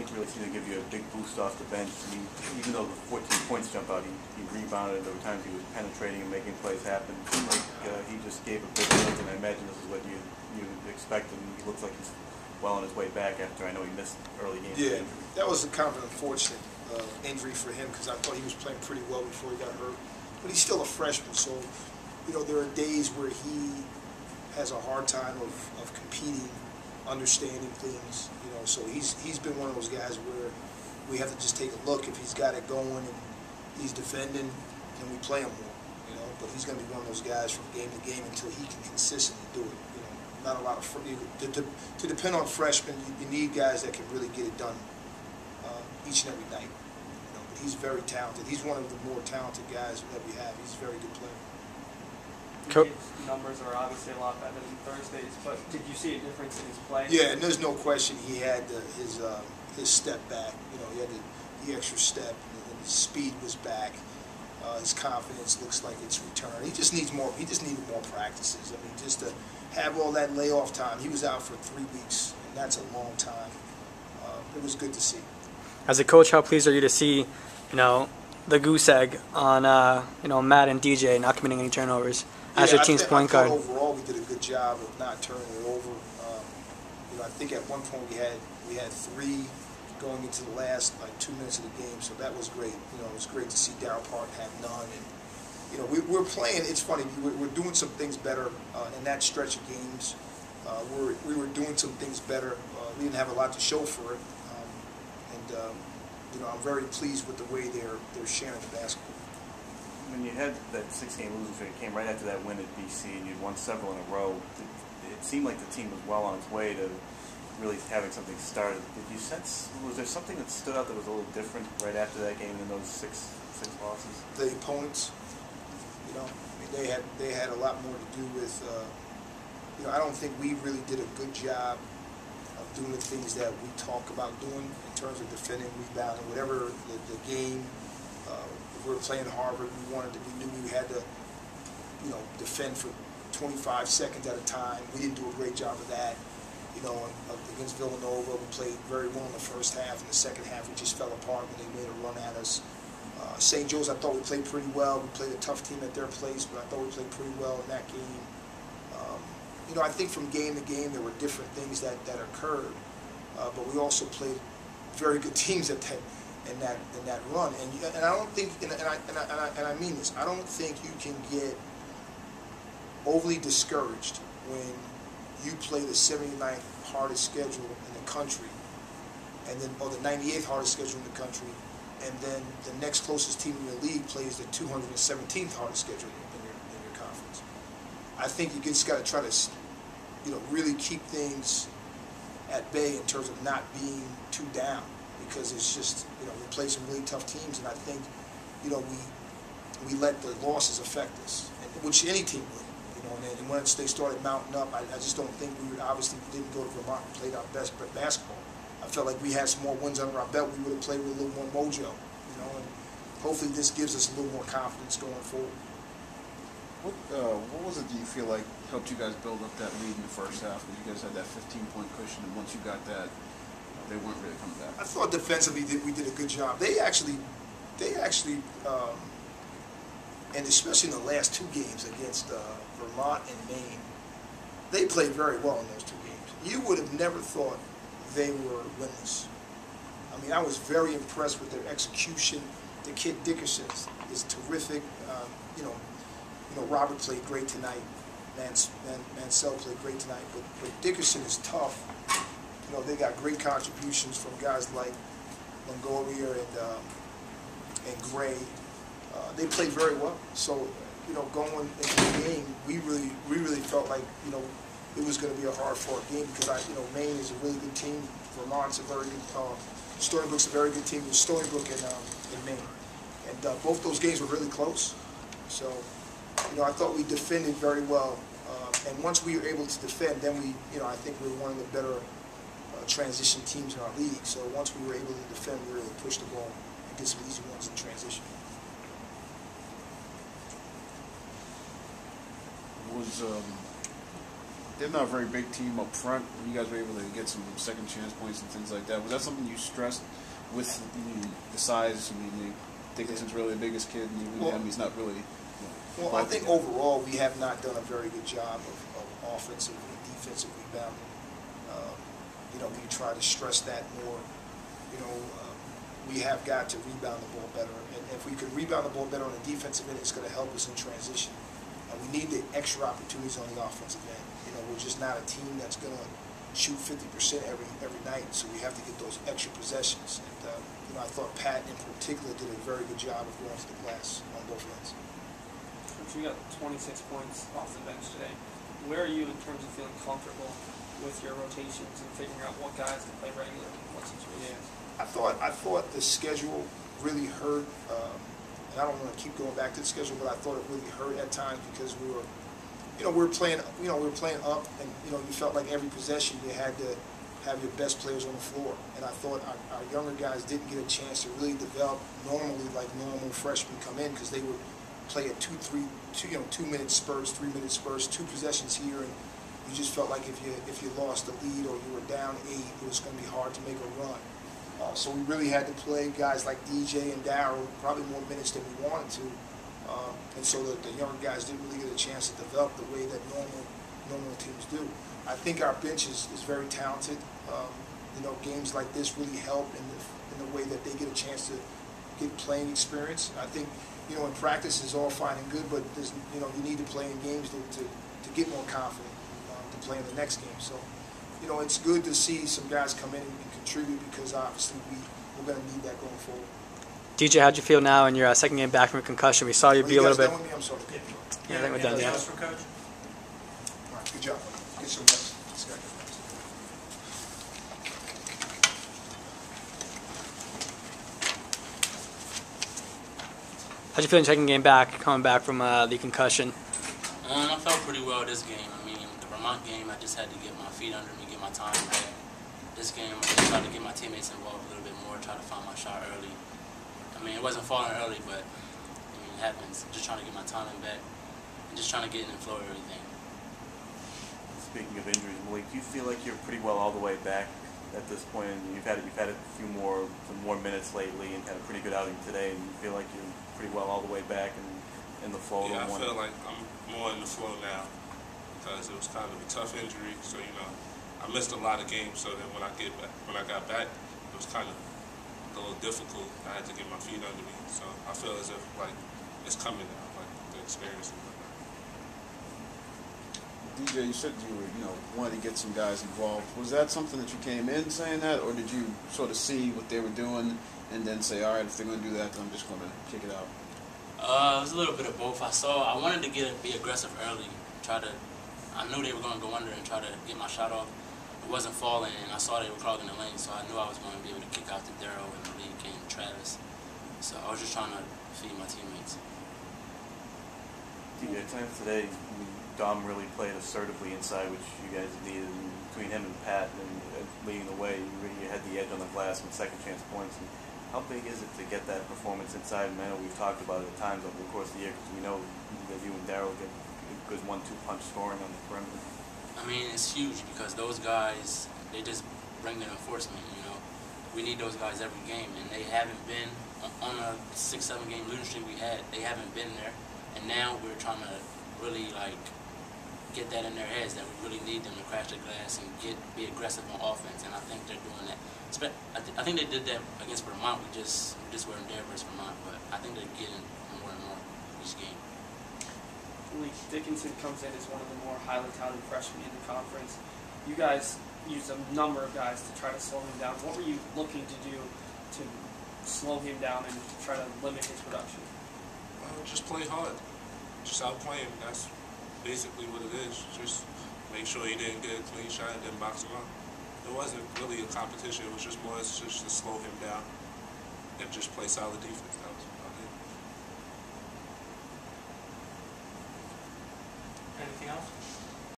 think really seemed to give you a big boost off the bench. I mean, even though the 14 points jump out, he rebounded. There were times he was penetrating and making plays happen. It seemed like he just gave a big lift, and I imagine this is what you expected. And he looks like he's well on his way back after I know he missed early games. Yeah, that was a kind of an unfortunate injury for him because I thought he was playing pretty well before he got hurt. But he's still a freshman, so you know there are days where he has a hard time of competing, understanding things. You know, so he's been one of those guys where we have to just take a look. If he's got it going and he's defending, then we play him more. You know, but he's going to be one of those guys from game to game until he can consistently do it. You know, not a lot of to depend on freshmen. You need guys that can really get it done each and every night. You know, but he's very talented. He's one of the more talented guys that we have. He's a very good player. His numbers are obviously a lot better than Thursday's, but did you see a difference in his play? Yeah, and there's no question he had his step back. You know, he had the extra step, and his speed was back. His confidence looks like it's returned. He just needs more. He just needed more practices. I mean, just to have all that layoff time. He was out for 3 weeks, and that's a long time. It was good to see. As a coach, how pleased are you to see, you know, the goose egg on you know, Matt and DJ not committing any turnovers as your team's point guard? Overall, we did a good job of not turning it over. You know, I think at one point we had 3 going into the last 2 minutes of the game, so that was great. You know, it was great to see Darryl Park have none, and you know, we're playing. It's funny, we're doing some things better in that stretch of games. We were doing some things better. We didn't have a lot to show for it, you know, I'm very pleased with the way they're sharing the basketball. When you had that 6-game losing streak, it came right after that win at BC, and you'd won several in a row. It seemed like the team was well on its way to really having something started. Did you sense, was there something that stood out that was a little different right after that game than those six losses? The opponents, you know, I mean, they had a lot more to do with, you know, I don't think we really did a good job of doing the things that we talk about doing in terms of defending, rebounding, whatever the game. If we were playing Harvard, we knew we had to, you know, defend for 25 seconds at a time. We didn't do a great job of that. You know, against Villanova, we played very well in the first half. In the second half, we just fell apart when they made a run at us. St. Joe's, I thought we played pretty well. We played a tough team at their place, but I thought we played pretty well in that game. You know, I think from game to game there were different things that occurred, but we also played very good teams in that run. And I don't think, and I mean this, I don't think you can get overly discouraged when you play the 79th hardest schedule in the country, and then or the 98th hardest schedule in the country, and then the next closest team in your league plays the 217th hardest schedule in your conference. I think you just got to try to, you know, really keep things at bay in terms of not being too down, because it's just, you know, we play some really tough teams, and I think, you know, we let the losses affect us, which any team would. You know, and once they started mounting up, I just don't think we didn't go to Vermont and played our best basketball. I felt like we had some more wins under our belt. We would have played with a little more mojo, you know, and hopefully this gives us a little more confidence going forward. What was it that you feel like helped you guys build up that lead in the first half? When you guys had that 15-point cushion, and once you got that, they weren't really coming back. I thought defensively we did a good job. They actually, and especially in the last 2 games against Vermont and Maine, they played very well in those 2 games. You would have never thought they were winless. I mean, I was very impressed with their execution. The kid Dickerson is terrific. You know, Robert played great tonight. Mansell played great tonight. But Dickerson is tough. You know, they got great contributions from guys like Longoria and Gray. They played very well. So, you know, going into the game, we really felt like, you know, it was going to be a hard-fought game because you know, Maine is a really good team. Vermont's a very good. Stony Brook's a very good team. With Stony Brook and Maine, and both those games were really close. So, you know, I thought we defended very well. And once we were able to defend, then you know, I think we were one of the better transition teams in our league. So once we were able to defend, we really pushed the ball and get some easy ones in transition. they're not a very big team up front. You guys were able to get some second chance points and things like that. Was that something you stressed with the size? I mean, Dickinson's really the biggest kid, and even him, he's not really. Well, I think overall we have not done a very good job of offensive and defensive rebounding. We try to stress that more. We have got to rebound the ball better, and if we could rebound the ball better on the defensive end, it's going to help us in transition. We need the extra opportunities on the offensive end. We're just not a team that's going to shoot 50% every night, so we have to get those extra possessions. And I thought Pat in particular did a very good job of going to the glass on both ends. Coach, you got 26 points off the bench today. Where are you in terms of feeling comfortable with your rotations and figuring out what guys to play regular and what situations? I thought the schedule really hurt. And I don't want to keep going back to the schedule, but I thought it really hurt at times because we were playing up, and you felt like every possession you had to have your best players on the floor. And I thought our younger guys didn't get a chance to really develop normally like normal freshmen come in, because they would play at 2-minute spurts, 3-minute spurts, 2 possessions here, and you just felt like if you lost the lead or you were down 8, it was going to be hard to make a run. So we really had to play guys like DJ and Darryl probably more minutes than we wanted to, and so the younger guys didn't really get a chance to develop the way that normal teams do. I think our bench is very talented. Games like this really help in the way that they get a chance to get playing experience. I think in practice is all fine and good, but there's you need to play in games to get more confident to play in the next game. So it's good to see some guys come in and contribute, because obviously we're going to need that going forward. DJ, how'd you feel now in your second game back from a concussion? We saw you be a little bit. Done with me? I'm sorry. Yeah, I think we're done. Yeah. For Coach? All right, good job. Get some rest. Let's go. How'd you feel in your second game back, coming back from the concussion? I felt pretty well this game. I mean, the Vermont game, I just had to get my feet under me, get my time right. This game, I just tried to get my teammates involved a little bit more, try to find my shot early. I mean, it wasn't falling early, but it happens. Just trying to get my timing back and just trying to get in the flow of everything. Speaking of injuries, Malik, do you feel like you're pretty well all the way back at this point? And you've had a few more minutes lately and had a pretty good outing today, and you feel like you're pretty well all the way back and in the flow. Yeah, I feel like I'm more in the flow now because it was kind of a tough injury. So I missed a lot of games. So then when I got back, it was kind of a little difficult. I had to get my feet under me. So I feel as if like it's coming now, like the experience. DJ, you said you were, wanted to get some guys involved. Was that something that you came in saying that, or did you sort of see what they were doing and then say, all right, if they're going to do that, then I'm just going to kick it out? It was a little bit of both. I wanted to be aggressive early. I knew they were going to go under and try to get my shot off. It wasn't falling, and I saw they were clogging the lane, so I knew I was going to be able to kick out to Darryl and Malik and Travis. So I was just trying to feed my teammates. DJ, at times today, Dom really played assertively inside, which you guys needed. And between him and Pat and leading the way, you had the edge on the glass with second chance points. And how big is it to get that performance inside? And I know we've talked about it at times over the course of the year, because we know that you and Darryl get good 1-2 punch scoring on the perimeter. I mean, it's huge because those guys, they just bring the enforcement, We need those guys every game, and they haven't been on a 6-7 game losing streak we had. They haven't been there, and now we're trying to really, get that in their heads that we really need them to crash the glass and be aggressive on offense, and I think they're doing that. I think they did that against Vermont. We just weren't there versus Vermont, but I think they're getting more and more each game. Dickinson comes in as one of the more highly touted freshmen in the conference. You guys used a number of guys to try to slow him down. What were you looking to do to slow him down and try to limit his production? Just play hard. Just outplay him. That's basically what it is. Just make sure he didn't get a clean shot and then box him up. It wasn't really a competition. It was just more just to slow him down and just play solid defense. That was about it. Anything else?